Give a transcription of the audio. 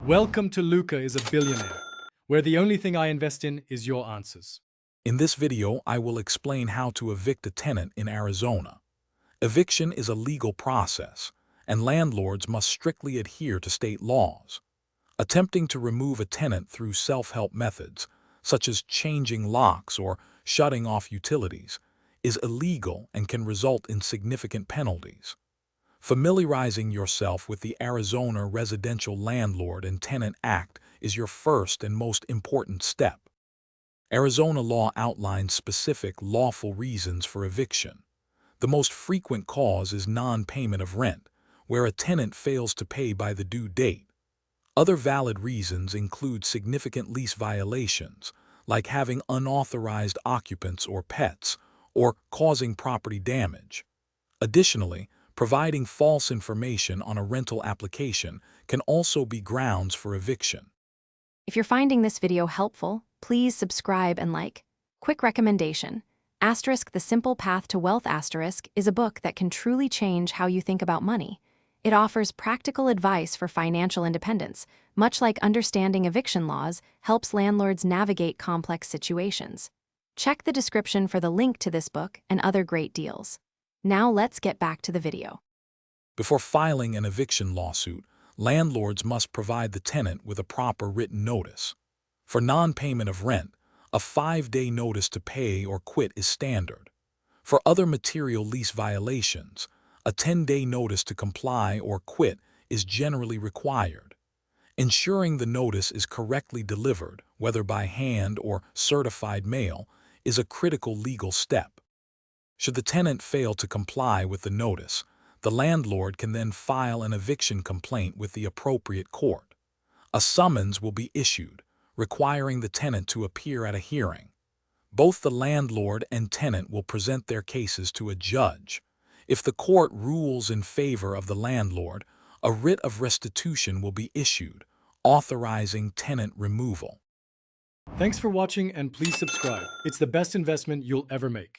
Welcome to Luca is a Billionaire, where the only thing I invest in is your answers. In this video, I will explain how to evict a tenant in Arizona. Eviction is a legal process, and landlords must strictly adhere to state laws. Attempting to remove a tenant through self-help methods, such as changing locks or shutting off utilities, is illegal and can result in significant penalties. Familiarizing yourself with the Arizona Residential Landlord and Tenant Act is your first and most important step. Arizona law outlines specific lawful reasons for eviction. The most frequent cause is non-payment of rent, where a tenant fails to pay by the due date. Other valid reasons include significant lease violations, like having unauthorized occupants or pets, or causing property damage. Additionally, providing false information on a rental application can also be grounds for eviction. If you're finding this video helpful, please subscribe and like. Quick recommendation: The Simple Path to Wealth is a book that can truly change how you think about money. It offers practical advice for financial independence, much like understanding eviction laws helps landlords navigate complex situations. Check the description for the link to this book and other great deals. Now let's get back to the video. Before filing an eviction lawsuit, landlords must provide the tenant with a proper written notice. For non-payment of rent, a 5-day notice to pay or quit is standard. For other material lease violations, a 10-day notice to comply or quit is generally required. Ensuring the notice is correctly delivered, whether by hand or certified mail, is a critical legal step. Should the tenant fail to comply with the notice, the landlord can then file an eviction complaint with the appropriate court. A summons will be issued, requiring the tenant to appear at a hearing. Both the landlord and tenant will present their cases to a judge. If the court rules in favor of the landlord, a writ of restitution will be issued, authorizing tenant removal. Thanks for watching and please subscribe. It's the best investment you'll ever make.